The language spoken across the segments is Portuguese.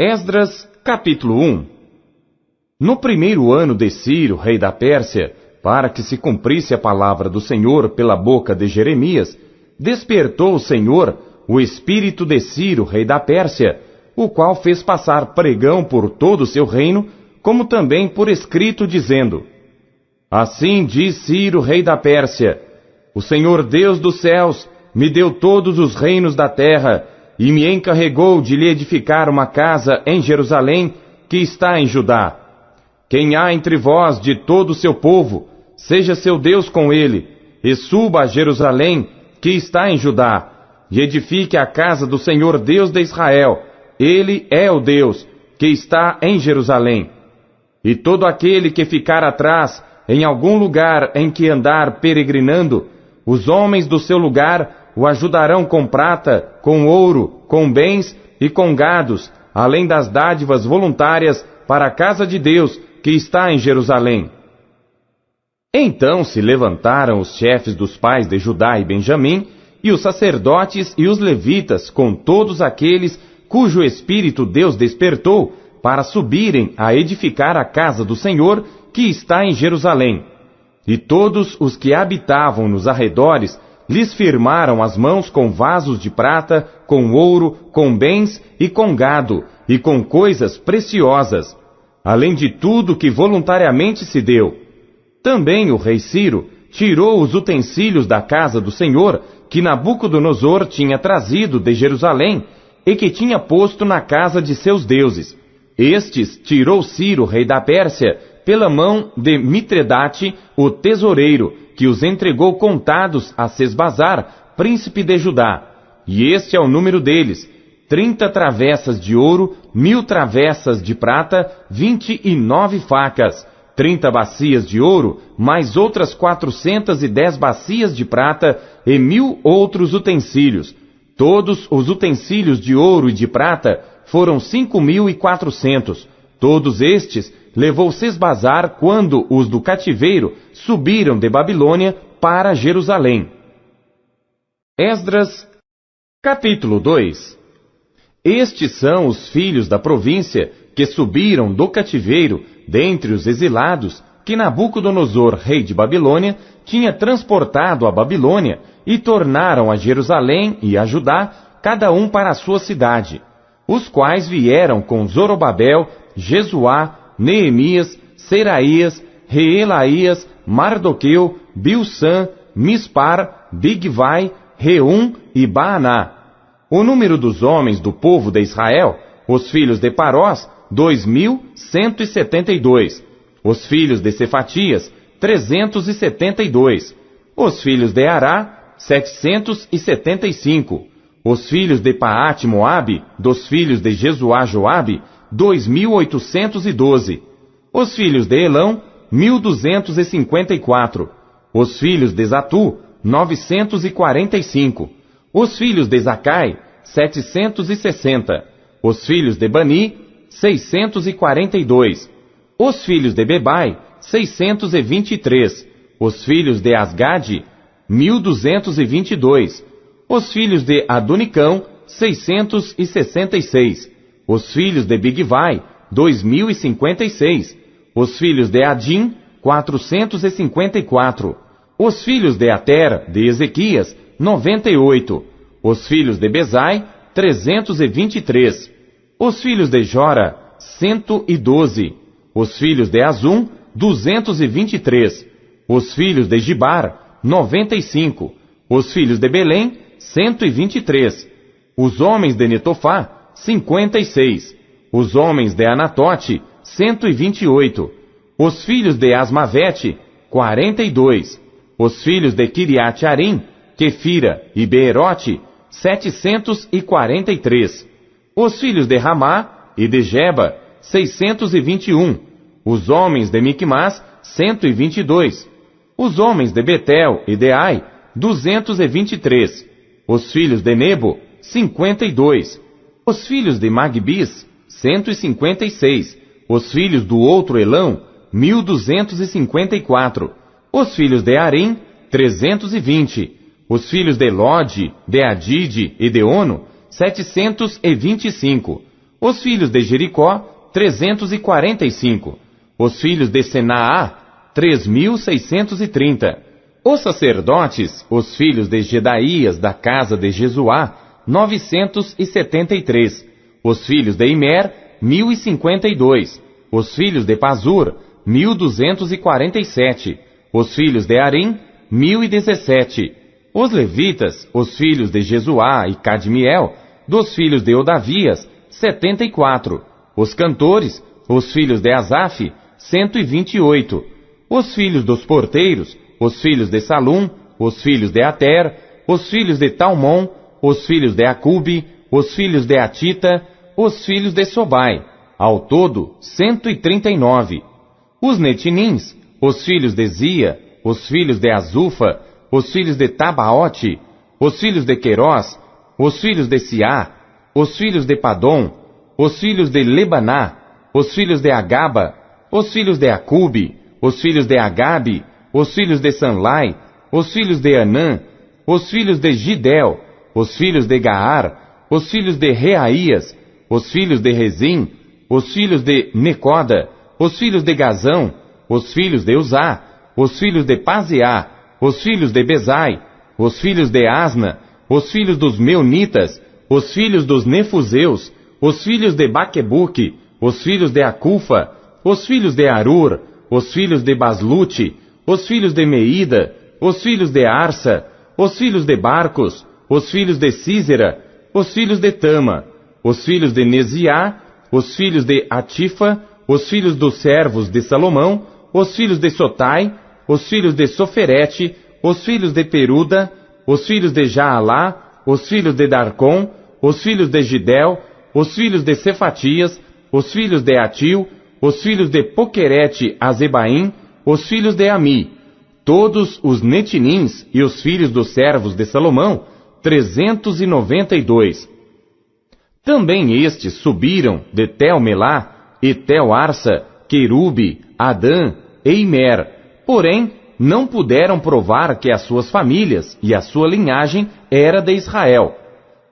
Esdras, capítulo 1. No primeiro ano de Ciro, rei da Pérsia, para que se cumprisse a palavra do Senhor pela boca de Jeremias, despertou o Senhor o espírito de Ciro, rei da Pérsia, o qual fez passar pregão por todo o seu reino, como também por escrito, dizendo: Assim diz Ciro, rei da Pérsia: O Senhor Deus dos céus me deu todos os reinos da terra, e me encarregou de lhe edificar uma casa em Jerusalém, que está em Judá. Quem há entre vós de todo o seu povo, seja seu Deus com ele, e suba a Jerusalém, que está em Judá, e edifique a casa do Senhor Deus de Israel. Ele é o Deus que está em Jerusalém. E todo aquele que ficar atrás em algum lugar em que andar peregrinando, os homens do seu lugar o ajudarão com prata, com ouro, com bens e com gados, além das dádivas voluntárias para a casa de Deus que está em Jerusalém. Então se levantaram os chefes dos pais de Judá e Benjamim, e os sacerdotes e os levitas, com todos aqueles cujo espírito Deus despertou, para subirem a edificar a casa do Senhor que está em Jerusalém. E todos os que habitavam nos arredores lhes firmaram as mãos com vasos de prata, com ouro, com bens e com gado, e com coisas preciosas, além de tudo que voluntariamente se deu. Também o rei Ciro tirou os utensílios da casa do Senhor, que Nabucodonosor tinha trazido de Jerusalém, e que tinha posto na casa de seus deuses. Estes tirou Ciro, rei da Pérsia, pela mão de Mitredate, o tesoureiro, que os entregou contados a Sesbazar, príncipe de Judá. E este é o número deles: 30 travessas de ouro, 1000 travessas de prata, 29 facas, 30 bacias de ouro, mais outras 410 bacias de prata, e 1000 outros utensílios. Todos os utensílios de ouro e de prata foram 5.400. Todos estes levou Sesbazar quando os do cativeiro subiram de Babilônia para Jerusalém. Esdras, capítulo 2. Estes são os filhos da província que subiram do cativeiro dentre os exilados que Nabucodonosor, rei de Babilônia, tinha transportado à Babilônia, e tornaram a Jerusalém e a Judá, cada um para a sua cidade, os quais vieram com Zorobabel, Jesuá, Neemias, Seraías, Reelaías, Mardoqueu, Bilsã, Mispar, Bigvai, Reum e Baaná. O número dos homens do povo de Israel, os filhos de Parós, 2.172. Os filhos de Cefatias, 372. Os filhos de Ará, 775. Os filhos de Paate-Moabe, dos filhos de Jesuá-Joabe, 2.812. Os filhos de Elão, 1.254. Os filhos de Zatu, 945. Os filhos de Zacai, 760. Os filhos de Bani, 642. Os filhos de Bebai, 623. Os filhos de Asgade, 1.222. Os filhos de Adonicão, 666. Os filhos de Bigvai, 2.056. Os filhos de Adim, 454. Os filhos de Ater, de Ezequias, 98. Os filhos de Bezai, 323. Os filhos de Jora, 112. Os filhos de Azum, 223. Os filhos de Gibar, 95. Os filhos de Belém, 123. Os homens de Netofá, 56. Os homens de Anatote, 128. Os filhos de Asmavete, 42. Os filhos de Kiriat-Arim, Quefira e Beerote, 743. Os filhos de Ramá e de Geba, 621. Os homens de Micmas, 122. Os homens de Betel e de Ai, 223. Os filhos de Nebo, 52. Os filhos de Magbis, 156. Os filhos do outro Elão, 1.254. Os filhos de Arim, 320. Os filhos de Lode, de Adide e de Ono, 725. Os filhos de Jericó, 345. Os filhos de Senaá, 3.630. Os sacerdotes, os filhos de Jedaías, da casa de Jesuá, 973. Os filhos de Imer, 1.052. Os filhos de Pazur, 1.247. Os filhos de Arim, 1.017. Os levitas, os filhos de Jesuá e Cadmiel, dos filhos de Odavias, 74. Os cantores, os filhos de Asaf, 128. Os filhos dos porteiros, os filhos de Salum, os filhos de Ater, os filhos de Talmon, os filhos de Acube, os filhos de Atita, os filhos de Sobai, ao todo 139. Os netinins, os filhos de Zia, os filhos de Azufa, os filhos de Tabaote, os filhos de Querós, os filhos de Siá, os filhos de Padom, os filhos de Lebaná, os filhos de Agaba, os filhos de Acube, os filhos de Agabe, os filhos de Sanlai, os filhos de Anã, os filhos de Gidel, os filhos de Gaar, os filhos de Reaías, os filhos de Rezim, os filhos de Necoda, os filhos de Gazão, os filhos de Uzá, os filhos de Paseá, os filhos de Bezai, os filhos de Asna, os filhos dos Meunitas, os filhos dos Nefuseus, os filhos de Baquebuque, os filhos de Acufa, os filhos de Arur, os filhos de Baslute, os filhos de Meida, os filhos de Arsa, os filhos de Barcos, os filhos de Císera, os filhos de Tama, os filhos de Neziá, os filhos de Atifa, os filhos dos servos de Salomão, os filhos de Sotai, os filhos de Soferete, os filhos de Peruda, os filhos de Jaalá, os filhos de Darcom, os filhos de Gidel, os filhos de Cefatias, os filhos de Atil, os filhos de Poquerete Azebaim, os filhos de Ami, todos os netinins e os filhos dos servos de Salomão, 392. Também estes subiram de Tel-Melá, e Tel-Arsa, Querube, Adã e Imer, porém não puderam provar que as suas famílias e a sua linhagem era de Israel.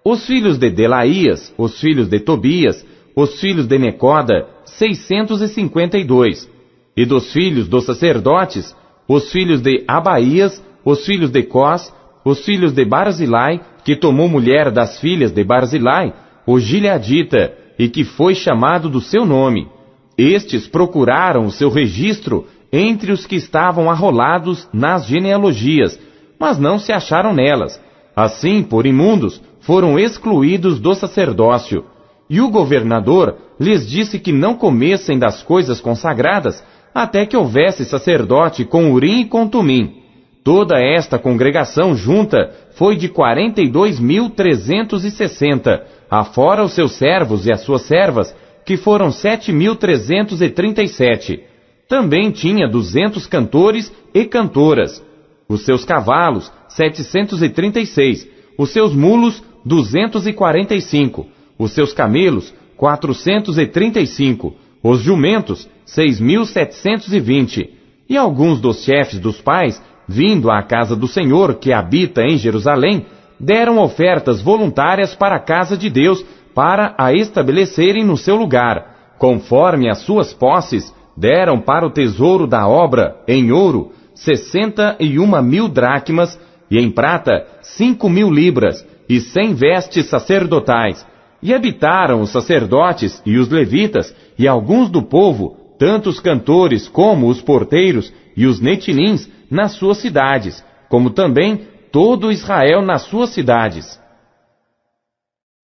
Os filhos de Delaías, os filhos de Tobias, os filhos de Necoda, 652. E dos filhos dos sacerdotes, os filhos de Abaías, os filhos de Cós, os filhos de Barzilai, que tomou mulher das filhas de Barzilai, o Gileadita, e que foi chamado do seu nome. Estes procuraram o seu registro entre os que estavam arrolados nas genealogias, mas não se acharam nelas. Assim, por imundos, foram excluídos do sacerdócio. E o governador lhes disse que não comessem das coisas consagradas, até que houvesse sacerdote com Urim e com Tumim. Toda esta congregação junta foi de 42.360, afora os seus servos e as suas servas, que foram 7.337. Também tinha 200 cantores e cantoras. Os seus cavalos, 736. Os seus mulos, 245. Os seus camelos, 435. Os jumentos, 6.720. E alguns dos chefes dos pais, vindo à casa do Senhor, que habita em Jerusalém, deram ofertas voluntárias para a casa de Deus, para a estabelecerem no seu lugar. Conforme as suas posses, deram para o tesouro da obra, em ouro, 61.000 dracmas, e em prata, 5.000 libras, e 100 vestes sacerdotais. E habitaram os sacerdotes e os levitas, e alguns do povo, tanto os cantores como os porteiros e os netinins, nas suas cidades, como também todo Israel nas suas cidades.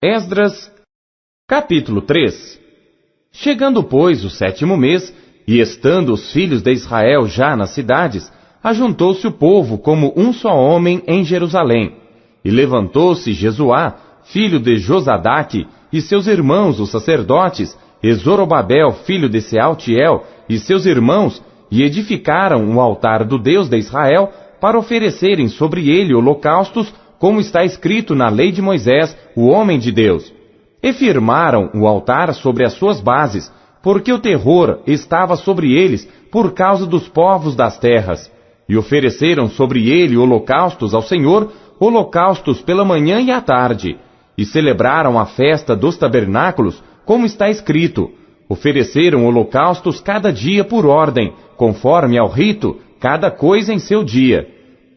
Esdras, capítulo 3. Chegando, pois, o 7º mês, e estando os filhos de Israel já nas cidades, ajuntou-se o povo como um só homem em Jerusalém. E levantou-se Jesuá, filho de Josadaque, e seus irmãos, os sacerdotes, e Zorobabel, filho de Sealtiel, e seus irmãos, e edificaram o altar do Deus de Israel, para oferecerem sobre ele holocaustos, como está escrito na lei de Moisés, o homem de Deus. E firmaram o altar sobre as suas bases, porque o terror estava sobre eles por causa dos povos das terras. E ofereceram sobre ele holocaustos ao Senhor, holocaustos pela manhã e à tarde. E celebraram a festa dos tabernáculos, como está escrito: ofereceram holocaustos cada dia por ordem, conforme ao rito, cada coisa em seu dia.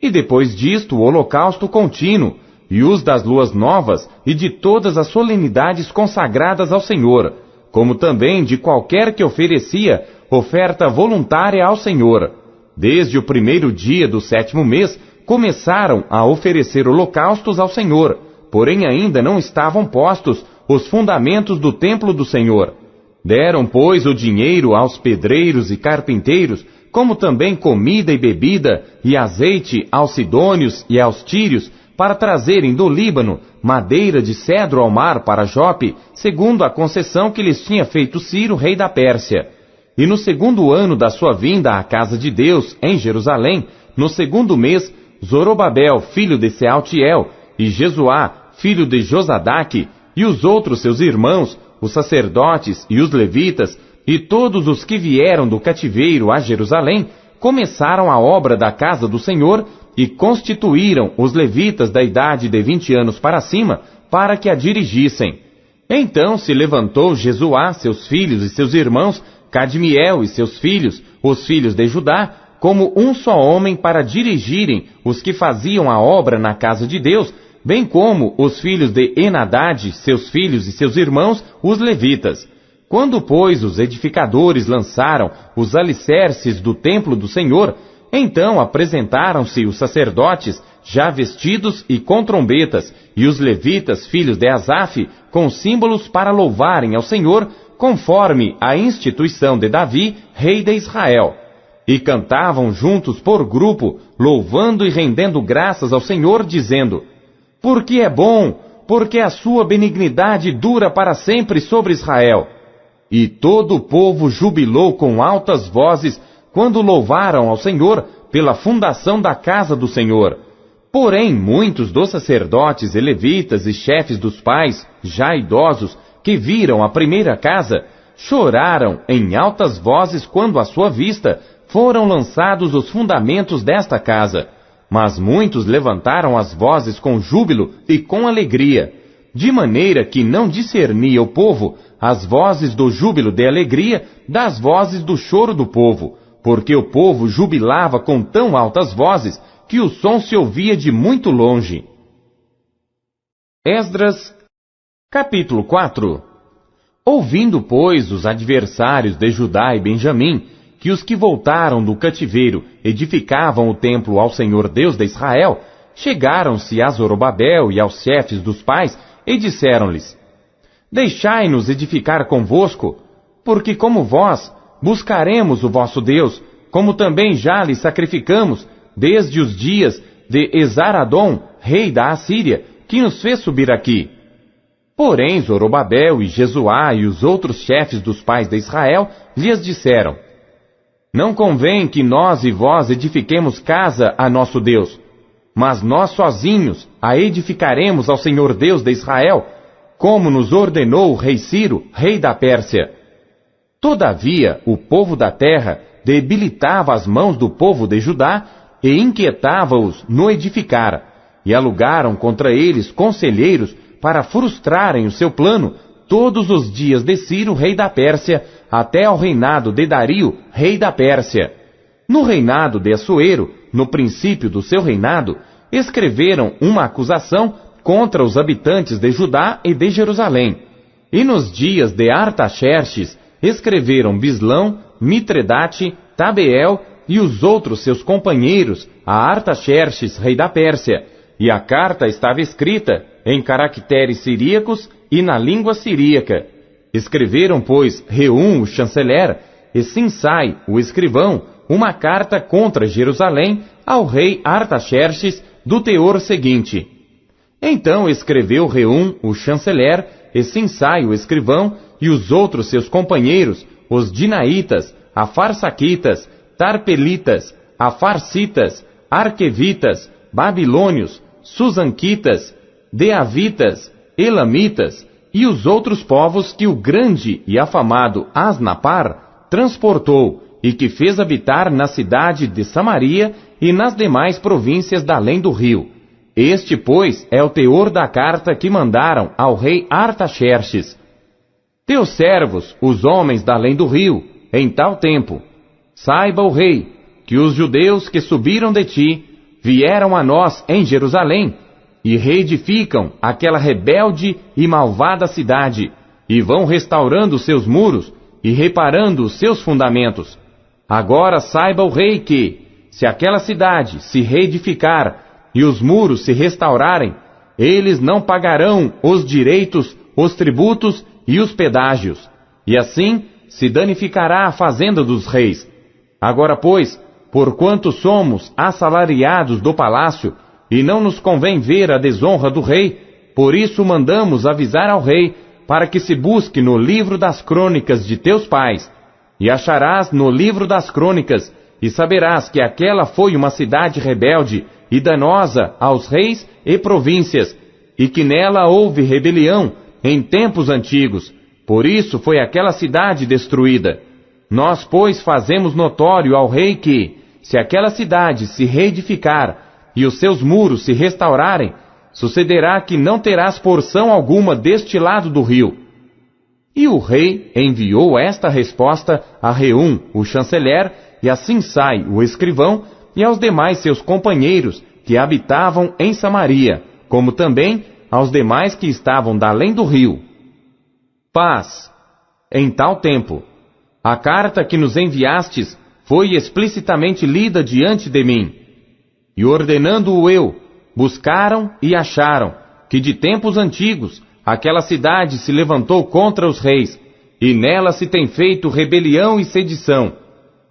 E depois disto o holocausto contínuo, e os das luas novas, e de todas as solenidades consagradas ao Senhor, como também de qualquer que oferecia oferta voluntária ao Senhor. Desde o primeiro dia do 7º mês, começaram a oferecer holocaustos ao Senhor, porém ainda não estavam postos os fundamentos do templo do Senhor. Deram, pois, o dinheiro aos pedreiros e carpinteiros, como também comida e bebida, e azeite aos sidônios e aos tírios, para trazerem do Líbano madeira de cedro ao mar para Jope, segundo a concessão que lhes tinha feito Ciro, rei da Pérsia. E no 2º ano da sua vinda à casa de Deus, em Jerusalém, no 2º mês, Zorobabel, filho de Sealtiel, e Jesuá, filho de Josadaque, e os outros seus irmãos, os sacerdotes e os levitas, e todos os que vieram do cativeiro a Jerusalém, começaram a obra da casa do Senhor e constituíram os levitas da idade de 20 anos para cima, para que a dirigissem. Então se levantou Jesuá, seus filhos e seus irmãos, Cadmiel e seus filhos, os filhos de Judá, como um só homem para dirigirem os que faziam a obra na casa de Deus, bem como os filhos de Enadade, seus filhos e seus irmãos, os levitas. Quando, pois, os edificadores lançaram os alicerces do templo do Senhor, então apresentaram-se os sacerdotes, já vestidos e com trombetas, e os levitas, filhos de Asaf, com símbolos para louvarem ao Senhor, conforme a instituição de Davi, rei de Israel. E cantavam juntos por grupo, louvando e rendendo graças ao Senhor, dizendo: porque é bom, porque a sua benignidade dura para sempre sobre Israel. E todo o povo jubilou com altas vozes, quando louvaram ao Senhor pela fundação da casa do Senhor. Porém, muitos dos sacerdotes e levitas e chefes dos pais, já idosos, que viram a primeira casa, choraram em altas vozes quando à sua vista foram lançados os fundamentos desta casa. Mas muitos levantaram as vozes com júbilo e com alegria, de maneira que não discernia o povo as vozes do júbilo de alegria das vozes do choro do povo, porque o povo jubilava com tão altas vozes que o som se ouvia de muito longe. Esdras, capítulo 4. Ouvindo, pois, os adversários de Judá e Benjamim, que os que voltaram do cativeiro edificavam o templo ao Senhor Deus de Israel, chegaram-se a Zorobabel e aos chefes dos pais e disseram-lhes: deixai-nos edificar convosco, porque como vós buscaremos o vosso Deus, como também já lhe sacrificamos desde os dias de Esaradom, rei da Assíria, que nos fez subir aqui. Porém Zorobabel e Jesuá e os outros chefes dos pais de Israel lhes disseram: não convém que nós e vós edifiquemos casa a nosso Deus, mas nós sozinhos a edificaremos ao Senhor Deus de Israel, como nos ordenou o rei Ciro, rei da Pérsia. Todavia, o povo da terra debilitava as mãos do povo de Judá e inquietava-os no edificar, e alugaram contra eles conselheiros para frustrarem o seu plano todos os dias de Ciro, rei da Pérsia, até ao reinado de Dario, rei da Pérsia. No reinado de Assuero, no princípio do seu reinado, escreveram uma acusação contra os habitantes de Judá e de Jerusalém. E nos dias de Artaxerxes, escreveram Bislão, Mitredate, Tabeel e os outros seus companheiros a Artaxerxes, rei da Pérsia, e a carta estava escrita em caracteres siríacos e na língua siríaca. Escreveram, pois, Reum, o chanceler, e Sinsai, o escrivão, uma carta contra Jerusalém ao rei Artaxerxes, do teor seguinte: então escreveu Reum, o chanceler, e Sinsai, o escrivão, e os outros seus companheiros, os Dinaitas, Afarsaquitas, Tarpelitas, Afarsitas, Arquevitas, Babilônios, Susanquitas, Deavitas, Elamitas, e os outros povos que o grande e afamado Asnapar transportou, e que fez habitar na cidade de Samaria e nas demais províncias da além do rio. Este, pois, é o teor da carta que mandaram ao rei Artaxerxes. Teus servos, os homens da além do rio, em tal tempo. Saiba o rei, que os judeus que subiram de ti, vieram a nós em Jerusalém, e reedificam aquela rebelde e malvada cidade, e vão restaurando seus muros, e reparando os seus fundamentos. Agora saiba o rei que, se aquela cidade se reedificar, e os muros se restaurarem, eles não pagarão os direitos, os tributos e os pedágios, e assim se danificará a fazenda dos reis. Agora, pois, porquanto somos assalariados do palácio, e não nos convém ver a desonra do rei, por isso mandamos avisar ao rei, para que se busque no livro das crônicas de teus pais, e acharás no livro das crônicas, e saberás que aquela foi uma cidade rebelde e danosa aos reis e províncias, e que nela houve rebelião em tempos antigos. Por isso foi aquela cidade destruída. Nós, pois, fazemos notório ao rei que, se aquela cidade se reedificar e os seus muros se restaurarem, sucederá que não terás porção alguma deste lado do rio. E o rei enviou esta resposta a Reum, o chanceler, e a Simsai, o escrivão, e aos demais seus companheiros que habitavam em Samaria, como também aos demais que estavam da além do rio. Paz. Em tal tempo, a carta que nos enviastes foi explicitamente lida diante de mim. E ordenando-o eu, buscaram e acharam que de tempos antigos aquela cidade se levantou contra os reis, e nela se tem feito rebelião e sedição.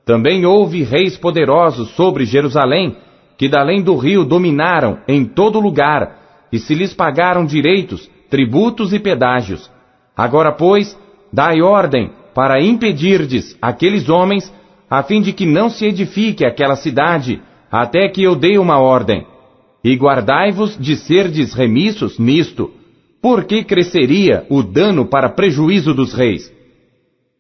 Também houve reis poderosos sobre Jerusalém, que da além do rio dominaram em todo lugar, e se lhes pagaram direitos, tributos e pedágios. Agora, pois, dai ordem para impedirdes aqueles homens, a fim de que não se edifique aquela cidade, até que eu dê uma ordem. E guardai-vos de serdes remissos nisto, porque cresceria o dano para prejuízo dos reis.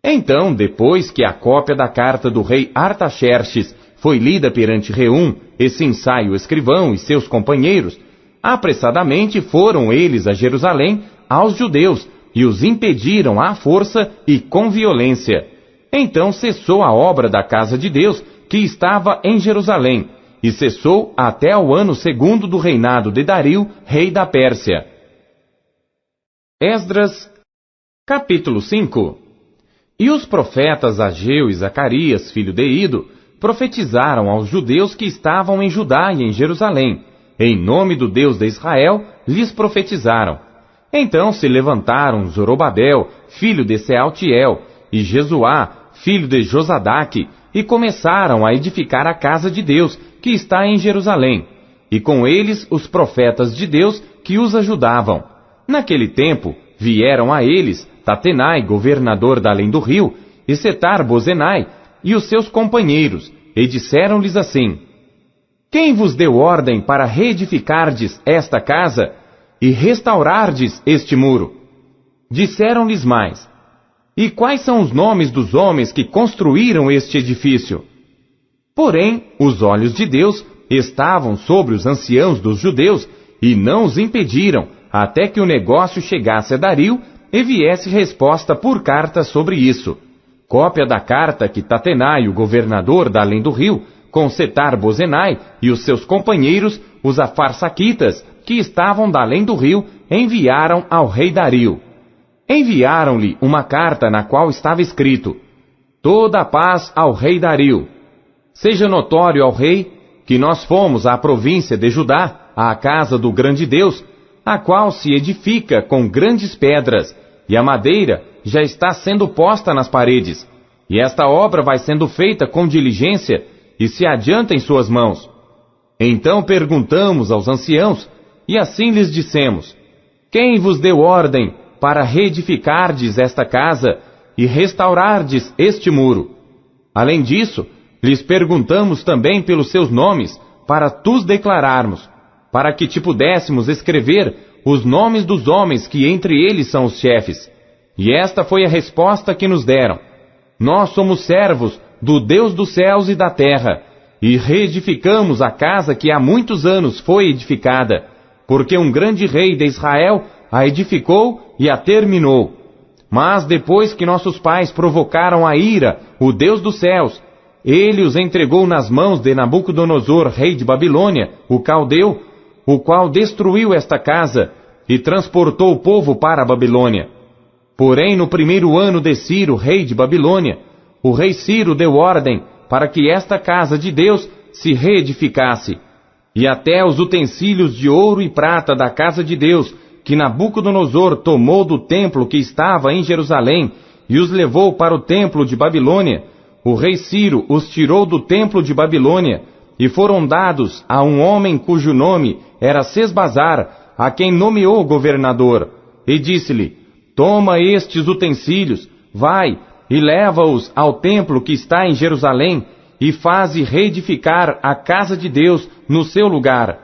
Então, depois que a cópia da carta do rei Artaxerxes foi lida perante Reum, e Simsai o escrivão e seus companheiros, apressadamente foram eles a Jerusalém aos judeus, e os impediram à força e com violência. Então cessou a obra da casa de Deus, que estava em Jerusalém, e cessou até o ano 2º do reinado de Dario, rei da Pérsia. Esdras, capítulo 5. E os profetas Ageu e Zacarias, filho de Ido, profetizaram aos judeus que estavam em Judá e em Jerusalém. Em nome do Deus de Israel, lhes profetizaram. Então se levantaram Zorobabel, filho de Sealtiel, e Jesuá, filho de Josadaque, e começaram a edificar a casa de Deus, que está em Jerusalém, e com eles os profetas de Deus que os ajudavam. Naquele tempo vieram a eles Tatenai, governador da além do rio, e Setar-Bozenai, e os seus companheiros, e disseram-lhes assim: Quem vos deu ordem para reedificardes esta casa e restaurardes este muro? Disseram-lhes mais: E quais são os nomes dos homens que construíram este edifício? Porém, os olhos de Deus estavam sobre os anciãos dos judeus, e não os impediram, até que o negócio chegasse a Dario, e viesse resposta por carta sobre isso. Cópia da carta que Tatenai, o governador da além do rio, com Setar-Bozenai e os seus companheiros, os afarsaquitas, que estavam da além do rio, enviaram ao rei Dario. Enviaram-lhe uma carta na qual estava escrito: Toda a paz ao rei Dario. Seja notório ao rei que nós fomos à província de Judá, à casa do grande Deus, a qual se edifica com grandes pedras, e a madeira já está sendo posta nas paredes, e esta obra vai sendo feita com diligência, e se adianta em suas mãos. Então perguntamos aos anciãos, e assim lhes dissemos: Quem vos deu ordem para reedificardes esta casa e restaurardes este muro? Além disso, lhes perguntamos também pelos seus nomes, para tus declararmos, para que te pudéssemos escrever os nomes dos homens que entre eles são os chefes. E esta foi a resposta que nos deram: Nós somos servos do Deus dos céus e da terra, e reedificamos a casa que há muitos anos foi edificada, porque um grande rei de Israel a edificou e a terminou. Mas depois que nossos pais provocaram a ira, o Deus dos céus, ele os entregou nas mãos de Nabucodonosor, rei de Babilônia, o caldeu, o qual destruiu esta casa e transportou o povo para a Babilônia. Porém, no primeiro ano de Ciro, rei de Babilônia, o rei Ciro deu ordem para que esta casa de Deus se reedificasse, e até os utensílios de ouro e prata da casa de Deus, que Nabucodonosor tomou do templo que estava em Jerusalém e os levou para o templo de Babilônia, o rei Ciro os tirou do templo de Babilônia e foram dados a um homem cujo nome era Sesbazar, a quem nomeou governador, e disse-lhe: toma estes utensílios, vai e leva-os ao templo que está em Jerusalém e faze reedificar a casa de Deus no seu lugar.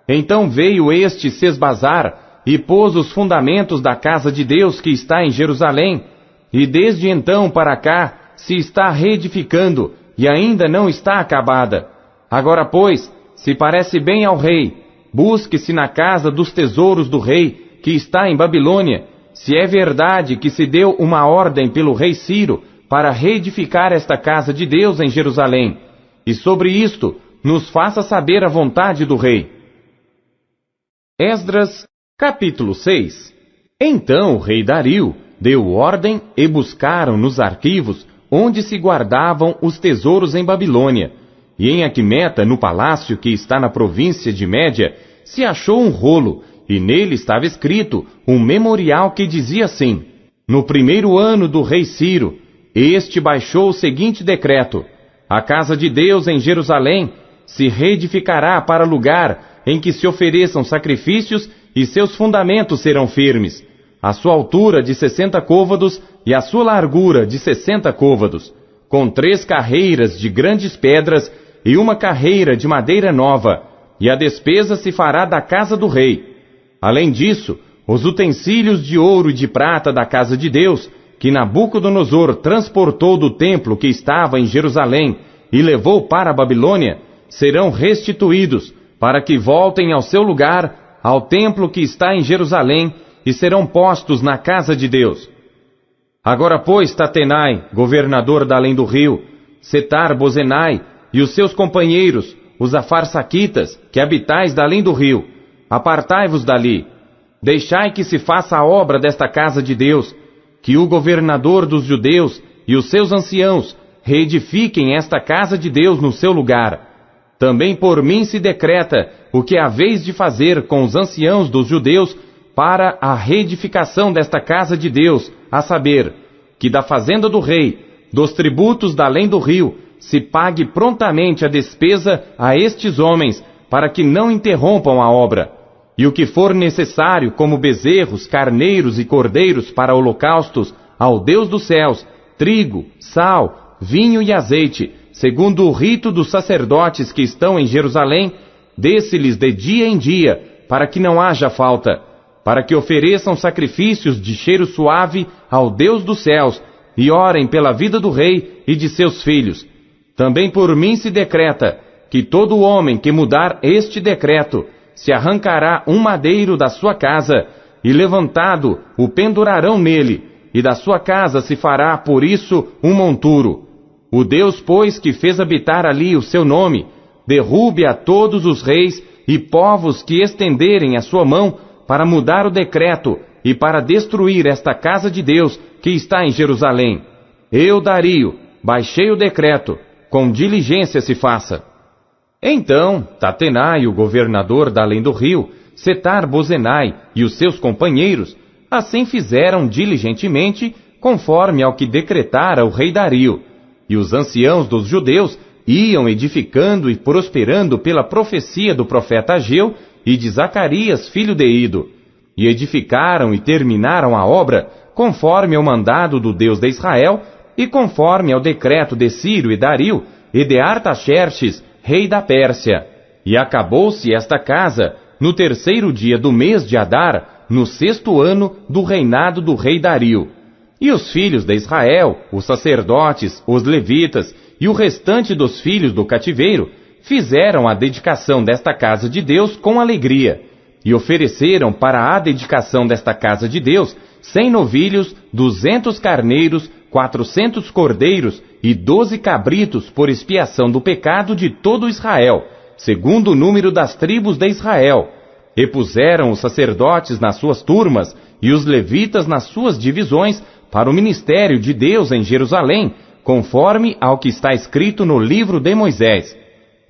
Então veio este Sesbazar e pôs os fundamentos da casa de Deus que está em Jerusalém, e desde então para cá se está reedificando e ainda não está acabada. Agora, pois, se parece bem ao rei, busque-se na casa dos tesouros do rei, que está em Babilônia, se é verdade que se deu uma ordem pelo rei Ciro para reedificar esta casa de Deus em Jerusalém, e sobre isto nos faça saber a vontade do rei. Esdras, capítulo 6. Então o rei Dario deu ordem e buscaram nos arquivos onde se guardavam os tesouros em Babilônia, e em Aquimeta, no palácio que está na província de Média, se achou um rolo, e nele estava escrito um memorial que dizia assim: no primeiro ano do rei Ciro, este baixou o seguinte decreto: a casa de Deus em Jerusalém se reedificará para lugar em que se ofereçam sacrifícios e seus fundamentos serão firmes, a sua altura de 60 côvados e a sua largura de 60 côvados, com 3 carreiras de grandes pedras e uma carreira de madeira nova, e a despesa se fará da casa do rei. Além disso, os utensílios de ouro e de prata da casa de Deus, que Nabucodonosor transportou do templo que estava em Jerusalém e levou para a Babilônia, serão restituídos, para que voltem ao seu lugar, ao templo que está em Jerusalém, e serão postos na casa de Deus. Agora, pois, Tatenai, governador da além do rio, Setar-Bozenai e os seus companheiros, os afarsaquitas, que habitais da além do rio, apartai-vos dali. Deixai que se faça a obra desta casa de Deus, que o governador dos judeus e os seus anciãos reedifiquem esta casa de Deus no seu lugar. Também por mim se decreta o que haveis de fazer com os anciãos dos judeus para a reedificação desta casa de Deus, a saber, que da fazenda do rei, dos tributos da além do rio, se pague prontamente a despesa a estes homens, para que não interrompam a obra. E o que for necessário, como bezerros, carneiros e cordeiros para holocaustos ao Deus dos céus, trigo, sal, vinho e azeite, segundo o rito dos sacerdotes que estão em Jerusalém, dê-se-lhes de dia em dia, para que não haja falta, para que ofereçam sacrifícios de cheiro suave ao Deus dos céus, e orem pela vida do rei e de seus filhos. Também por mim se decreta que todo homem que mudar este decreto se arrancará um madeiro da sua casa, e levantado o pendurarão nele, e da sua casa se fará por isso um monturo. O Deus, pois, que fez habitar ali o seu nome, derrube a todos os reis e povos que estenderem a sua mão para mudar o decreto e para destruir esta casa de Deus que está em Jerusalém. Eu, Dario, baixei o decreto, com diligência se faça. Então, Tatenai, o governador da além do rio, Setar-Bozenai e os seus companheiros, assim fizeram diligentemente, conforme ao que decretara o rei Dario, e os anciãos dos judeus iam edificando e prosperando pela profecia do profeta Ageu e de Zacarias, filho de Ido, e edificaram e terminaram a obra, conforme ao mandado do Deus de Israel, e conforme ao decreto de Ciro e Dario, e de Artaxerxes, rei da Pérsia. E acabou-se esta casa no 3º dia do mês de Adar, no 6º ano do reinado do rei Dario. E os filhos de Israel, os sacerdotes, os levitas e o restante dos filhos do cativeiro, fizeram a dedicação desta casa de Deus com alegria, e ofereceram para a dedicação desta casa de Deus 100 novilhos, 200 carneiros, 400 cordeiros e 12 cabritos por expiação do pecado de todo Israel, segundo o número das tribos de Israel. E puseram os sacerdotes nas suas turmas e os levitas nas suas divisões para o ministério de Deus em Jerusalém, conforme ao que está escrito no livro de Moisés.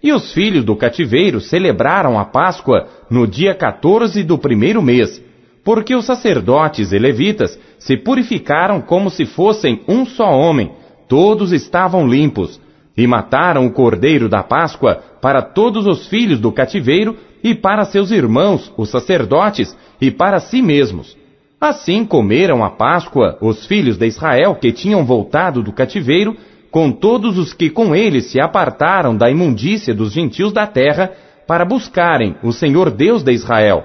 E os filhos do cativeiro celebraram a Páscoa no dia 14 do primeiro mês, porque os sacerdotes e levitas se purificaram como se fossem um só homem, todos estavam limpos, e mataram o cordeiro da Páscoa para todos os filhos do cativeiro e para seus irmãos, os sacerdotes, e para si mesmos. Assim comeram a Páscoa os filhos de Israel que tinham voltado do cativeiro, com todos os que com eles se apartaram da imundícia dos gentios da terra, para buscarem o Senhor Deus de Israel.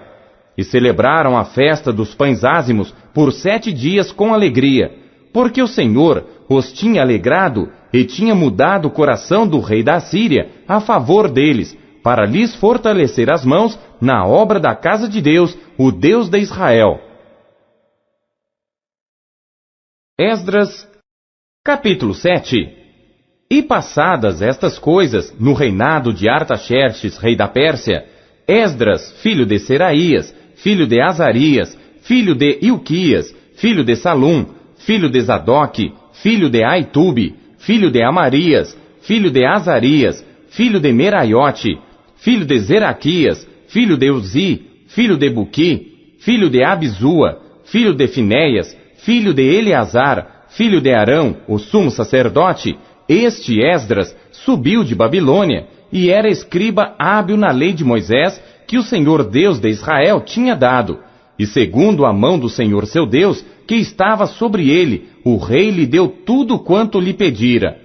E celebraram a festa dos pães ázimos por 7 dias com alegria, porque o Senhor os tinha alegrado e tinha mudado o coração do rei da Síria a favor deles, para lhes fortalecer as mãos na obra da casa de Deus, o Deus de Israel. Esdras, capítulo 7. E passadas estas coisas, no reinado de Artaxerxes, rei da Pérsia, Esdras, filho de Seraías, filho de Azarias, filho de Ilquias, filho de Salum, filho de Zadok, filho de Aitube, filho de Amarias, filho de Azarias, filho de Meraiote, filho de Zeraquias, filho de Uzi, filho de Buqui, filho de Abizua, filho de Finéias, filho de Eleazar, filho de Arão, o sumo sacerdote, este Esdras subiu de Babilônia, e era escriba hábil na lei de Moisés, que o Senhor Deus de Israel tinha dado. E segundo a mão do Senhor seu Deus, que estava sobre ele, o rei lhe deu tudo quanto lhe pedira.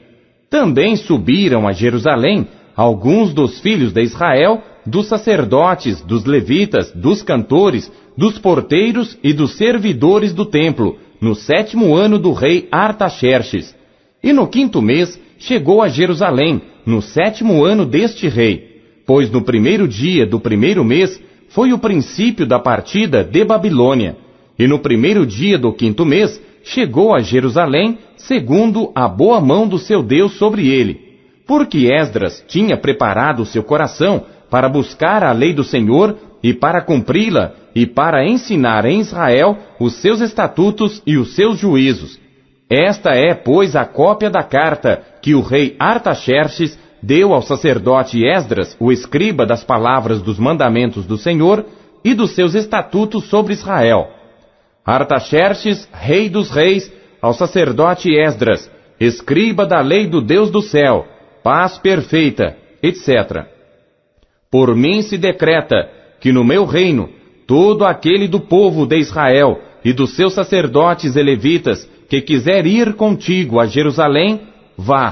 Também subiram a Jerusalém alguns dos filhos de Israel, dos sacerdotes, dos levitas, dos cantores, dos porteiros e dos servidores do templo, no 7º ano do rei Artaxerxes. E no 5º mês chegou a Jerusalém, no 7º ano deste rei, pois no 1º dia do 1º mês foi o princípio da partida de Babilônia. E no 1º dia do 5º mês chegou a Jerusalém, segundo a boa mão do seu Deus sobre ele, porque Esdras tinha preparado o seu coração para buscar a lei do Senhor e para cumpri-la e para ensinar em Israel os seus estatutos e os seus juízos. Esta é, pois, a cópia da carta que o rei Artaxerxes deu ao sacerdote Esdras, o escriba das palavras dos mandamentos do Senhor e dos seus estatutos sobre Israel. Artaxerxes, rei dos reis, ao sacerdote Esdras, escriba da lei do Deus do céu, paz perfeita, etc. Por mim se decreta que no meu reino, todo aquele do povo de Israel e dos seus sacerdotes e levitas que quiser ir contigo a Jerusalém, vá,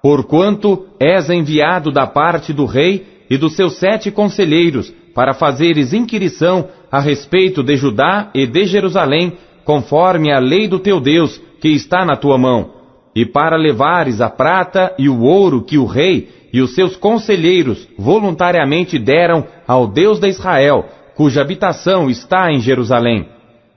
porquanto és enviado da parte do rei e dos seus 7 conselheiros, para fazeres inquirição a respeito de Judá e de Jerusalém, conforme a lei do teu Deus, que está na tua mão, e para levares a prata e o ouro que o rei e os seus conselheiros voluntariamente deram ao Deus de Israel, cuja habitação está em Jerusalém.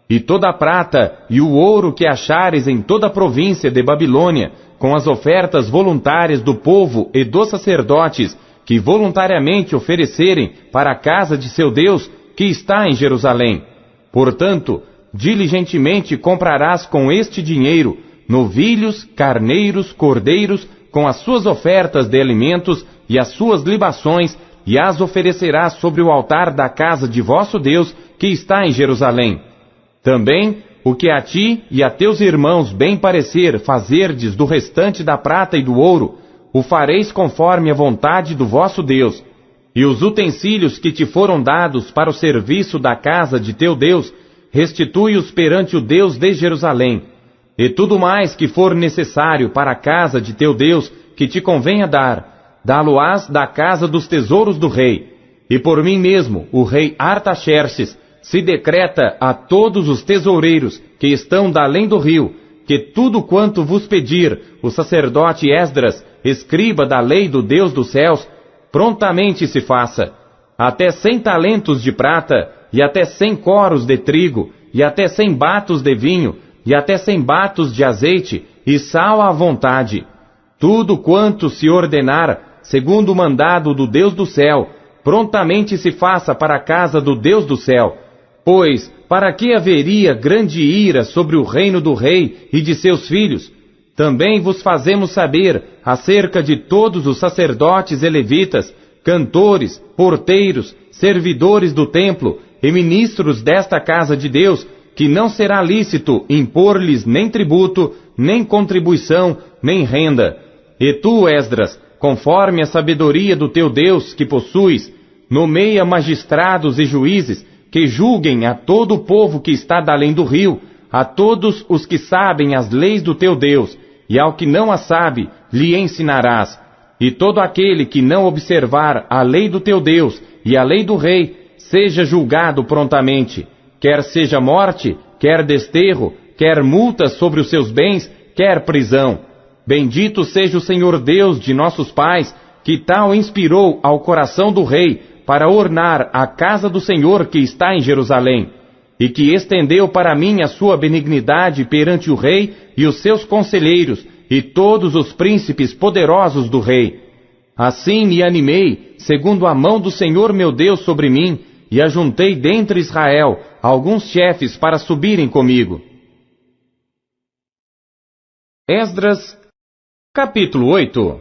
E toda a prata e o ouro que achares em toda a província de Babilônia, com as ofertas voluntárias do povo e dos sacerdotes, que voluntariamente oferecerem para a casa de seu Deus, que está em Jerusalém. Portanto, diligentemente comprarás com este dinheiro novilhos, carneiros, cordeiros, com as suas ofertas de alimentos e as suas libações, e as oferecerás sobre o altar da casa de vosso Deus, que está em Jerusalém. Também, o que a ti e a teus irmãos bem parecer fazerdes do restante da prata e do ouro, o fareis conforme a vontade do vosso Deus. E os utensílios que te foram dados para o serviço da casa de teu Deus, restitui-os perante o Deus de Jerusalém. E tudo mais que for necessário para a casa de teu Deus, que te convenha dar, dá-lo-ás da casa dos tesouros do rei. E por mim mesmo, o rei Artaxerxes, se decreta a todos os tesoureiros que estão da além do rio, que tudo quanto vos pedir o sacerdote Esdras, escriba da lei do Deus dos céus, prontamente se faça. Até 100 talentos de prata, e até 100 coros de trigo, e até 100 batos de vinho, e até 100 batos de azeite, e sal à vontade. Tudo quanto se ordenar, segundo o mandado do Deus do céu, prontamente se faça para a casa do Deus do céu. Pois, para que haveria grande ira sobre o reino do rei e de seus filhos? Também vos fazemos saber acerca de todos os sacerdotes e levitas, cantores, porteiros, servidores do templo e ministros desta casa de Deus, que não será lícito impor-lhes nem tributo, nem contribuição, nem renda. E tu, Esdras, conforme a sabedoria do teu Deus que possuis, nomeia magistrados e juízes, que julguem a todo o povo que está da além do rio, a todos os que sabem as leis do teu Deus, e ao que não as sabe, lhe ensinarás. E todo aquele que não observar a lei do teu Deus e a lei do rei, seja julgado prontamente, quer seja morte, quer desterro, quer multas sobre os seus bens, quer prisão. Bendito seja o Senhor Deus de nossos pais, que tal inspirou ao coração do rei para ornar a casa do Senhor que está em Jerusalém, e que estendeu para mim a sua benignidade perante o rei e os seus conselheiros e todos os príncipes poderosos do rei. Assim me animei, segundo a mão do Senhor meu Deus sobre mim, e ajuntei dentre Israel alguns chefes para subirem comigo. Esdras, capítulo 8.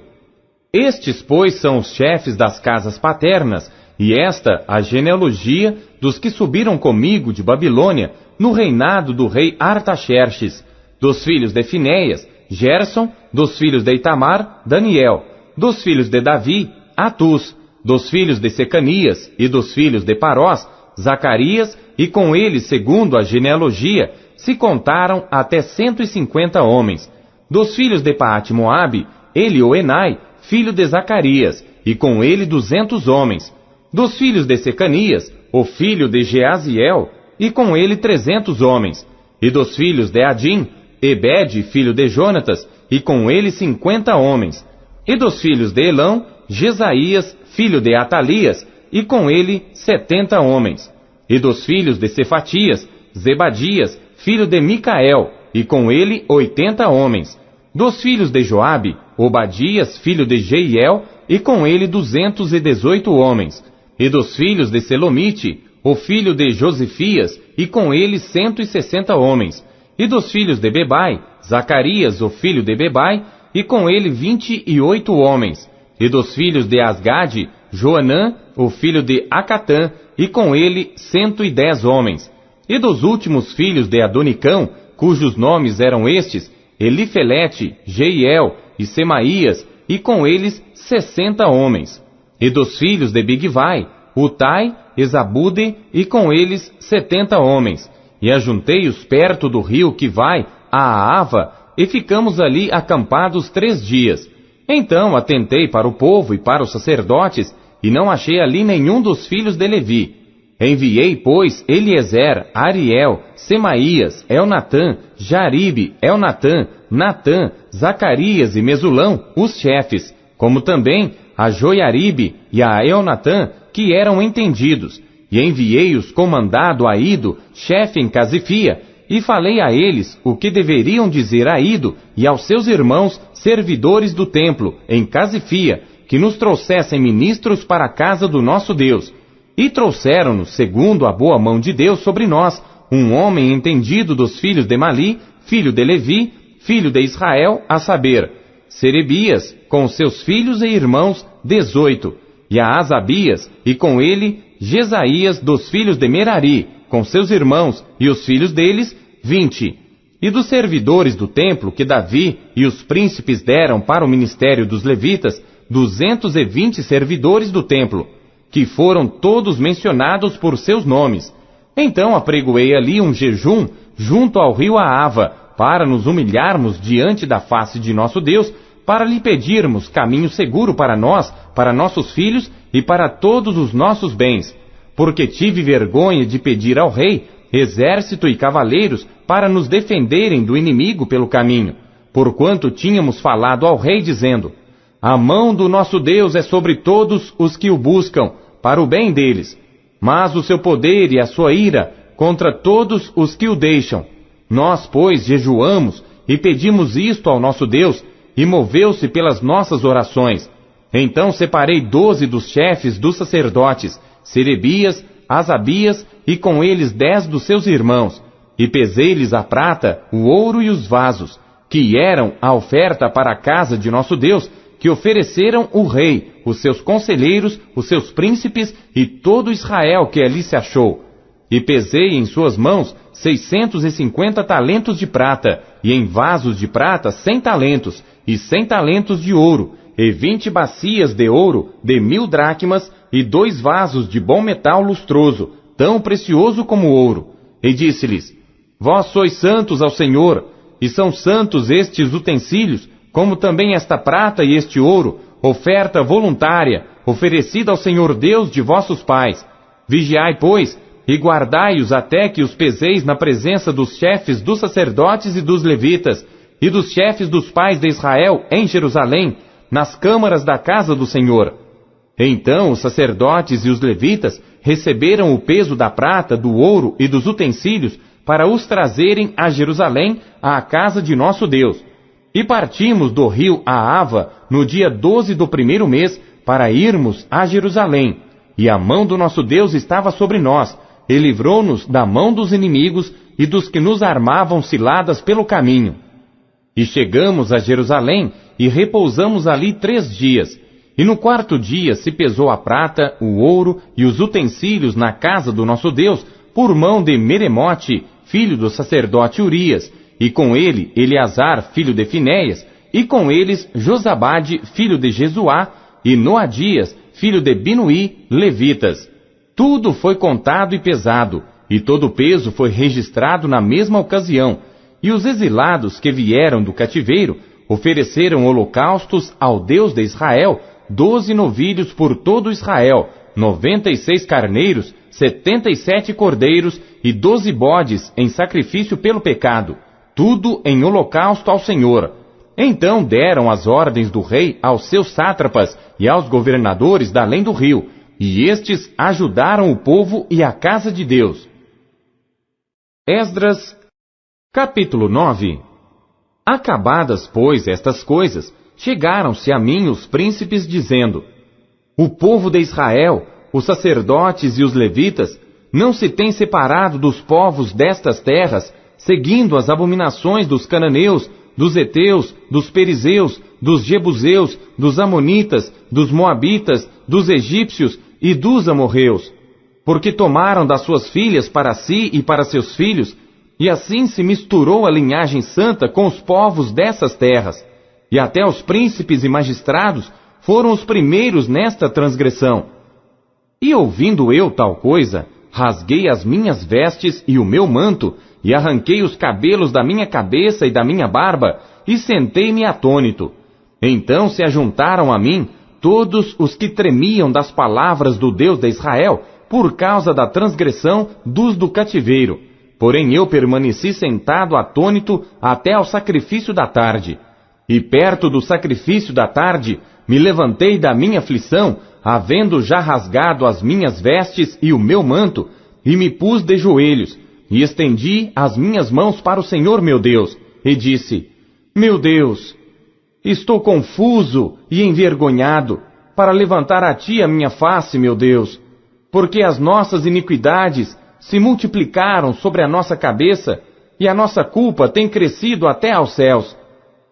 Estes, pois, são os chefes das casas paternas, e esta a genealogia dos que subiram comigo de Babilônia, no reinado do rei Artaxerxes, dos filhos de Finéias, Gerson, dos filhos de Itamar, Daniel, dos filhos de Davi, Atus, dos filhos de Secanias e dos filhos de Parós, Zacarias, e com eles, segundo a genealogia, se contaram até 150 homens. Dos filhos de Paate-Moabe, Elioenai, filho de Zacarias, e com ele 200 homens. Dos filhos de Secanias, o filho de Jeaziel, e com ele 300 homens. E dos filhos de Adim, Ebed, filho de Jonatas, e com ele 50 homens. E dos filhos de Elão, Jesaías, filho de Atalias, e com ele 70 homens. E dos filhos de Cefatias, Zebadias, filho de Micael, e com ele 80 homens. Dos filhos de Joabe, Obadias, filho de Jeiel, e com ele 218 homens. E dos filhos de Selomite, o filho de Josifias, e com ele 160 homens. E dos filhos de Bebai, Zacarias, o filho de Bebai, e com ele 28 homens. E dos filhos de Asgade, Joanã, o filho de Acatã, e com ele 110 homens. E dos últimos filhos de Adonicão, cujos nomes eram estes, Elifelete, Jeiel e Semaías, e com eles 60 homens. E dos filhos de Bigvai, Utai, Esabude, e com eles 70 homens. E ajuntei-os perto do rio que vai a Ava, e ficamos ali acampados 3 dias. Então atentei para o povo e para os sacerdotes, e não achei ali nenhum dos filhos de Levi. Enviei, pois, Eliezer, Ariel, Semaías, Elnatã, Jaribe, Elnatã, Natã, Zacarias e Mesulão, os chefes, como também a Joiaribe e a Elnatã, que eram entendidos. E enviei-os com mandado a Ido, chefe em Casifia, e falei a eles o que deveriam dizer a Ido e aos seus irmãos, servidores do templo, em Casifia, que nos trouxessem ministros para a casa do nosso Deus. E trouxeram-nos, segundo a boa mão de Deus sobre nós, um homem entendido dos filhos de Mali, filho de Levi, filho de Israel, a saber, Serebias, com seus filhos e irmãos, 18, e a Asabias, e com ele, Jesaías dos filhos de Merari, com seus irmãos, e os filhos deles, 20. E dos servidores do templo que Davi e os príncipes deram para o ministério dos levitas, 220 servidores do templo, que foram todos mencionados por seus nomes. Então apregoei ali um jejum junto ao rio Aava, para nos humilharmos diante da face de nosso Deus, para lhe pedirmos caminho seguro para nós, para nossos filhos e para todos os nossos bens. Porque tive vergonha de pedir ao rei exército e cavaleiros para nos defenderem do inimigo pelo caminho, porquanto tínhamos falado ao rei dizendo: a mão do nosso Deus é sobre todos os que o buscam, para o bem deles. mas o seu poder e a sua ira contra todos os que o deixam. Nós, pois, jejuamos e pedimos isto ao nosso Deus, e moveu-se pelas nossas orações. Então separei 12 dos chefes dos sacerdotes, Serebias, Asabias, e com eles 10 dos seus irmãos, e pesei-lhes a prata, o ouro e os vasos, que eram a oferta para a casa de nosso Deus, que ofereceram o rei, os seus conselheiros, os seus príncipes e todo Israel que ali se achou. E pesei em suas mãos 650 talentos de prata, e em vasos de prata 100 talentos, e 100 talentos de ouro, e 20 bacias de ouro de 1000 dracmas, e 2 vasos de bom metal lustroso, tão precioso como ouro. E disse-lhes: Vós sois santos ao Senhor, e são santos estes utensílios, como também esta prata e este ouro, oferta voluntária, oferecida ao Senhor Deus de vossos pais. Vigiai, pois, e guardai-os até que os peseis na presença dos chefes dos sacerdotes e dos levitas, e dos chefes dos pais de Israel em Jerusalém, nas câmaras da casa do Senhor. Então os sacerdotes e os levitas receberam o peso da prata, do ouro e dos utensílios, para os trazerem a Jerusalém, à casa de nosso Deus. E partimos do rio Ahava no dia 12 do primeiro mês, para irmos a Jerusalém. E a mão do nosso Deus estava sobre nós, e livrou-nos da mão dos inimigos e dos que nos armavam ciladas pelo caminho. E chegamos a Jerusalém, e repousamos ali 3 dias. E no 4º dia se pesou a prata, o ouro e os utensílios na casa do nosso Deus, por mão de Meremote, filho do sacerdote Urias, e com ele Eleazar, filho de Finéias, e com eles Josabade, filho de Jesuá, e Noadias, filho de Binuí, levitas. Tudo foi contado e pesado, e todo o peso foi registrado na mesma ocasião, e os exilados que vieram do cativeiro ofereceram holocaustos ao Deus de Israel, 12 novilhos por todo Israel, 96 carneiros, 77 cordeiros e 12 bodes em sacrifício pelo pecado, tudo em holocausto ao Senhor. Então deram as ordens do rei aos seus sátrapas e aos governadores da além do rio, e estes ajudaram o povo e a casa de Deus. Esdras, capítulo 9. Acabadas, pois, estas coisas, chegaram-se a mim os príncipes, dizendo: O povo de Israel, os sacerdotes e os levitas, não se têm separado dos povos destas terras, seguindo as abominações dos cananeus, dos heteus, dos perizeus, dos jebuseus, dos amonitas, dos moabitas, dos egípcios e dos amorreus, porque tomaram das suas filhas para si e para seus filhos, e assim se misturou a linhagem santa com os povos dessas terras, e até os príncipes e magistrados foram os primeiros nesta transgressão. E ouvindo eu tal coisa, rasguei as minhas vestes e o meu manto, e arranquei os cabelos da minha cabeça e da minha barba, e sentei-me atônito. Então se ajuntaram a mim todos os que tremiam das palavras do Deus de Israel, por causa da transgressão dos do cativeiro. Porém eu permaneci sentado atônito até ao sacrifício da tarde. E perto do sacrifício da tarde, me levantei da minha aflição, havendo já rasgado as minhas vestes e o meu manto, e me pus de joelhos, e estendi as minhas mãos para o Senhor meu Deus, e disse: Meu Deus, estou confuso e envergonhado, para levantar a ti a minha face, meu Deus, porque as nossas iniquidades se multiplicaram sobre a nossa cabeça, e a nossa culpa tem crescido até aos céus.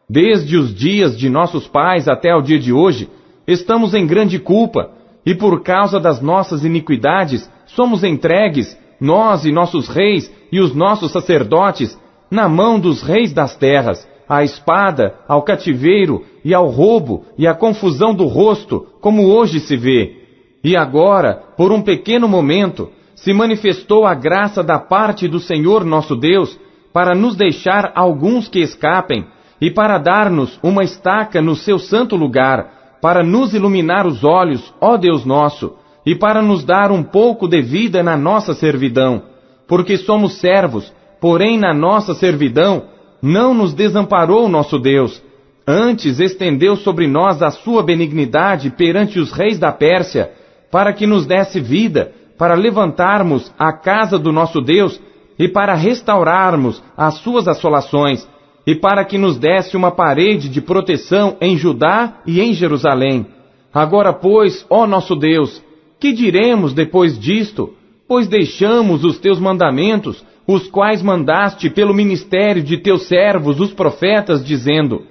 Desde os dias de nossos pais até o dia de hoje, estamos em grande culpa, e por causa das nossas iniquidades, somos entregues, nós e nossos reis e os nossos sacerdotes, na mão dos reis das terras, à espada, ao cativeiro e ao roubo e à confusão do rosto, como hoje se vê. E agora, por um pequeno momento, se manifestou a graça da parte do Senhor nosso Deus, para nos deixar alguns que escapem, e para dar-nos uma estaca no seu santo lugar, para nos iluminar os olhos, ó Deus nosso, e para nos dar um pouco de vida na nossa servidão, porque somos servos, porém na nossa servidão não nos desamparou nosso Deus, antes estendeu sobre nós a sua benignidade perante os reis da Pérsia, para que nos desse vida, para levantarmos a casa do nosso Deus e para restaurarmos as suas assolações, e para que nos desse uma parede de proteção em Judá e em Jerusalém. Agora, pois, ó nosso Deus, que diremos depois disto? Pois deixamos os teus mandamentos, os quais mandaste pelo ministério de teus servos, os profetas, dizendo: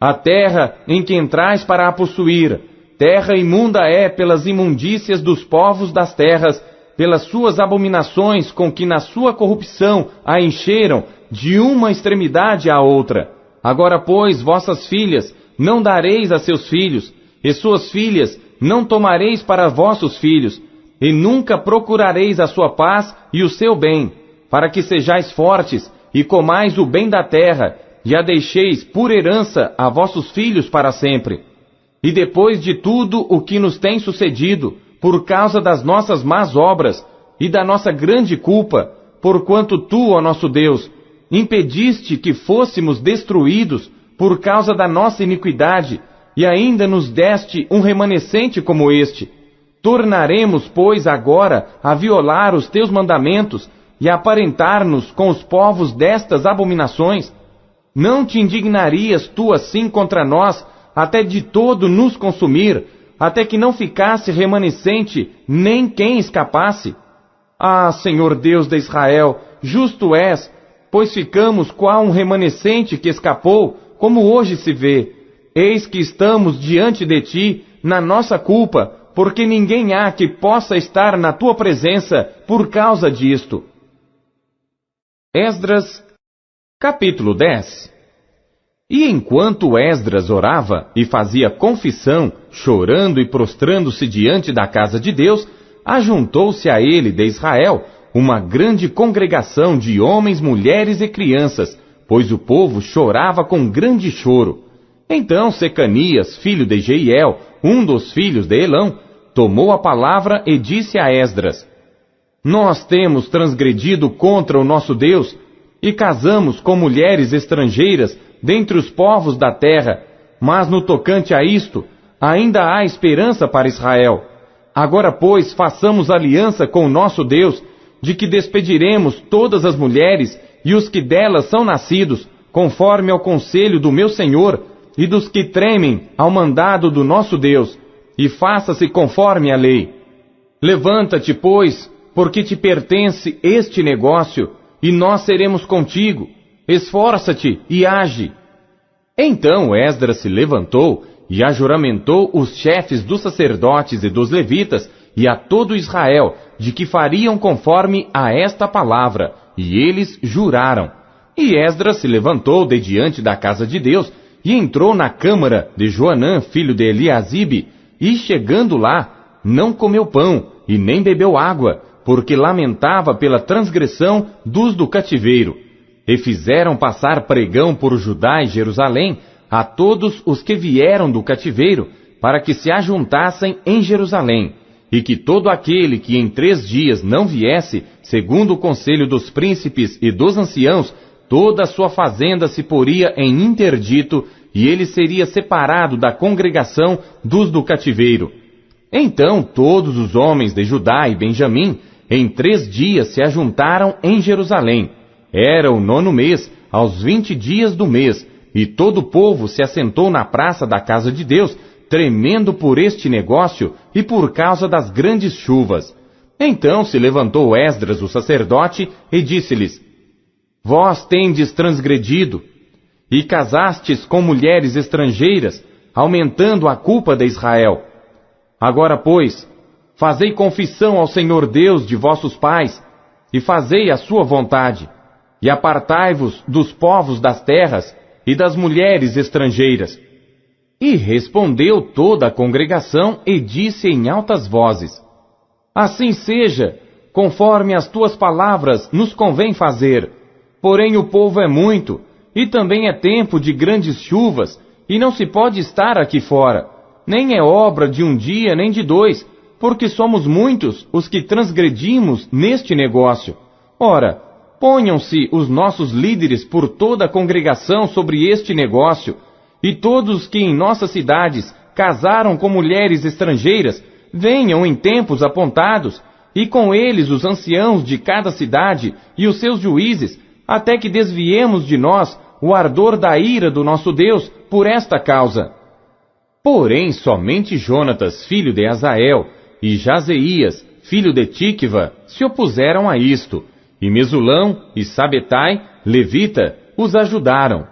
a terra em que entrais para a possuir, terra imunda é pelas imundícias dos povos das terras, pelas suas abominações com que na sua corrupção a encheram de uma extremidade à outra. Agora, pois, vossas filhas não dareis a seus filhos, e suas filhas não tomareis para vossos filhos, e nunca procurareis a sua paz e o seu bem, para que sejais fortes e comais o bem da terra, e a deixeis por herança a vossos filhos para sempre. E depois de tudo o que nos tem sucedido, por causa das nossas más obras e da nossa grande culpa, porquanto tu, ó nosso Deus, impediste que fôssemos destruídos por causa da nossa iniquidade, e ainda nos deste um remanescente como este. Tornaremos, pois, agora a violar os teus mandamentos e a aparentar-nos com os povos destas abominações? Não te indignarias tu assim contra nós, até de todo nos consumir, até que não ficasse remanescente nem quem escapasse? Ah, Senhor Deus de Israel, justo és, pois ficamos qual um remanescente que escapou, como hoje se vê. Eis que estamos diante de ti, na nossa culpa, porque ninguém há que possa estar na tua presença por causa disto. Esdras, capítulo 10. E enquanto Esdras orava e fazia confissão, chorando e prostrando-se diante da casa de Deus, ajuntou-se a ele de Israel uma grande congregação de homens, mulheres e crianças, pois o povo chorava com grande choro. Então Secanias, filho de Jeiel, um dos filhos de Elão, tomou a palavra e disse a Esdras: nós temos transgredido contra o nosso Deus e casamos com mulheres estrangeiras dentre os povos da terra, mas no tocante a isto, ainda há esperança para Israel. Agora, pois, façamos aliança com o nosso Deus, de que despediremos todas as mulheres e os que delas são nascidos, conforme ao conselho do meu Senhor e dos que tremem ao mandado do nosso Deus, e faça-se conforme a lei. Levanta-te, pois, porque te pertence este negócio, e nós seremos contigo. Esforça-te e age. Então Esdras se levantou e ajuramentou os chefes dos sacerdotes e dos levitas e a todo Israel, de que fariam conforme a esta palavra, e eles juraram. E Esdras se levantou de diante da casa de Deus, e entrou na câmara de Joanã, filho de Eliasibe, e chegando lá, não comeu pão, e nem bebeu água, porque lamentava pela transgressão dos do cativeiro. E fizeram passar pregão por Judá e Jerusalém a todos os que vieram do cativeiro, para que se ajuntassem em Jerusalém, e que todo aquele que em 3 dias não viesse, segundo o conselho dos príncipes e dos anciãos, toda a sua fazenda se poria em interdito, e ele seria separado da congregação dos do cativeiro. Então todos os homens de Judá e Benjamim, em 3 dias se ajuntaram em Jerusalém. Era o 9º mês, aos 20 dias do mês, e todo o povo se assentou na praça da casa de Deus, tremendo por este negócio e por causa das grandes chuvas. Então se levantou Esdras, o sacerdote, e disse-lhes: vós tendes transgredido, e casastes com mulheres estrangeiras, aumentando a culpa de Israel. Agora, pois, fazei confissão ao Senhor Deus de vossos pais, e fazei a sua vontade, e apartai-vos dos povos das terras e das mulheres estrangeiras. E respondeu toda a congregação e disse em altas vozes: assim seja, conforme as tuas palavras nos convém fazer. Porém o povo é muito, e também é tempo de grandes chuvas, e não se pode estar aqui fora, nem é obra de um dia nem de 2, porque somos muitos os que transgredimos neste negócio. Ora, ponham-se os nossos líderes por toda a congregação sobre este negócio, e todos que em nossas cidades casaram com mulheres estrangeiras, venham em tempos apontados, e com eles os anciãos de cada cidade e os seus juízes, até que desviemos de nós o ardor da ira do nosso Deus por esta causa. Porém, somente Jonatas, filho de Azael, e Jazeías, filho de Tikva, se opuseram a isto, e Mesulão e Sabetai, levita, os ajudaram.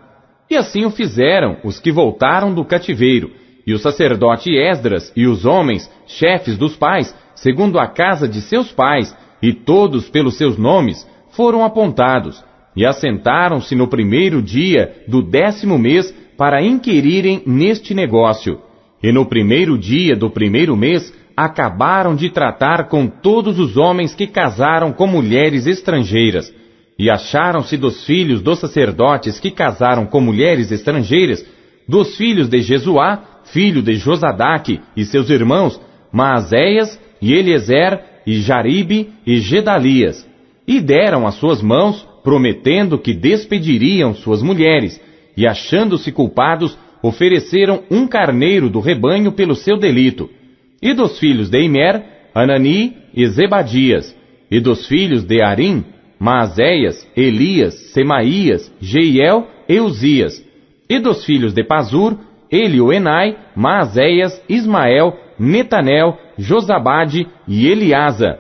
E assim o fizeram os que voltaram do cativeiro, e o sacerdote Esdras e os homens, chefes dos pais, segundo a casa de seus pais, e todos pelos seus nomes, foram apontados, e assentaram-se no primeiro dia do 10º mês para inquirirem neste negócio. E no primeiro dia do primeiro mês, acabaram de tratar com todos os homens que casaram com mulheres estrangeiras. E acharam-se dos filhos dos sacerdotes que casaram com mulheres estrangeiras, dos filhos de Jesuá, filho de Josadaque, e seus irmãos, Maazéias, e Eliezer, e Jaribe, e Gedalias. E deram as suas mãos, prometendo que despediriam suas mulheres, e achando-se culpados, ofereceram um carneiro do rebanho pelo seu delito. E dos filhos de Imer, Anani e Zebadias. E dos filhos de Arim, Maazéias, Elias, Semaías, Jeiel e Uzias. E dos filhos de Pazur, Elioenai, Maazéias, Ismael, Netanel, Josabade e Eliasa.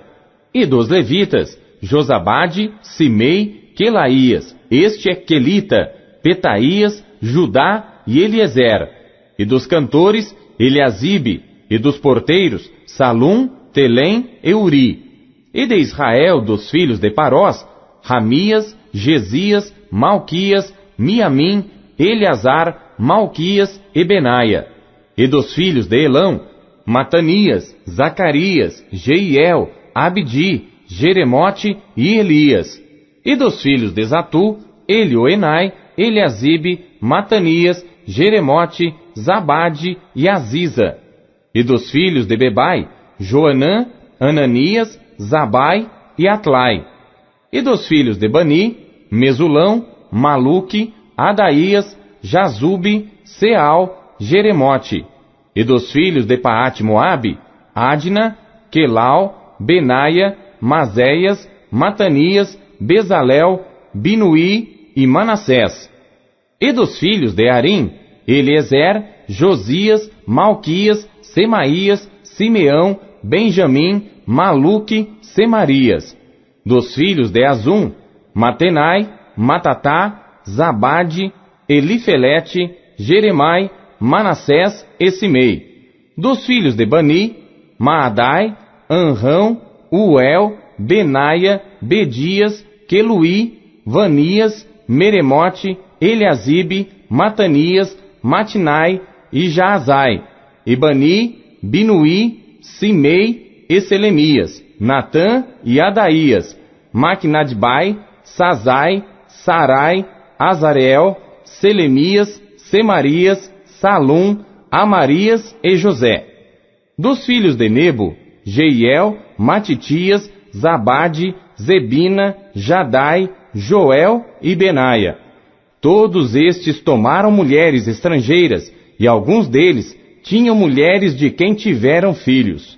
E dos levitas, Josabade, Simei, Quelaías, este é Quelita, Petaías, Judá e Eliezer. E dos cantores, Eliasibe. E dos porteiros, Salum, Telém e Uri. E de Israel, dos filhos de Parós, Ramias, Gesias, Malquias, Miamim, Eleazar, Malquias e Benaia. E dos filhos de Elão, Matanias, Zacarias, Jeiel, Abdi, Jeremote e Elias. E dos filhos de Zatu, Elioenai, Eliasibe, Matanias, Jeremote, Zabade e Aziza. E dos filhos de Bebai, Joanã, Ananias, Zabai e Atlai. E dos filhos de Bani, Mesulão, Maluque, Adaías, Jazube, Seal, Jeremote. E dos filhos de Paate-Moabe, Adna, Quelau, Benaia, Mazéias, Matanias, Bezalel, Binuí e Manassés. E dos filhos de Arim, Eliezer, Josias, Malquias, Semaías, Simeão, Benjamim, Maluque, Semarias. Dos filhos de Azum, Matenai, Matatá, Zabade, Elifelete, Jeremai, Manassés e Simei. Dos filhos de Bani, Maadai, Anrão, Uel, Benaia, Bedias, Queluí, Vanias, Meremote, Eliasibe, Matanias, Matinai e Jaazai. E Bani, Binuí, Simei e Selemias, Natã e Adaías, Maquinadbai, Sazai, Sarai, Azareel, Selemias, Semarias, Salum, Amarias e José. Dos filhos de Nebo, Jeiel, Matitias, Zabade, Zebina, Jadai, Joel e Benaia. Todos estes tomaram mulheres estrangeiras, e alguns deles tinham mulheres de quem tiveram filhos.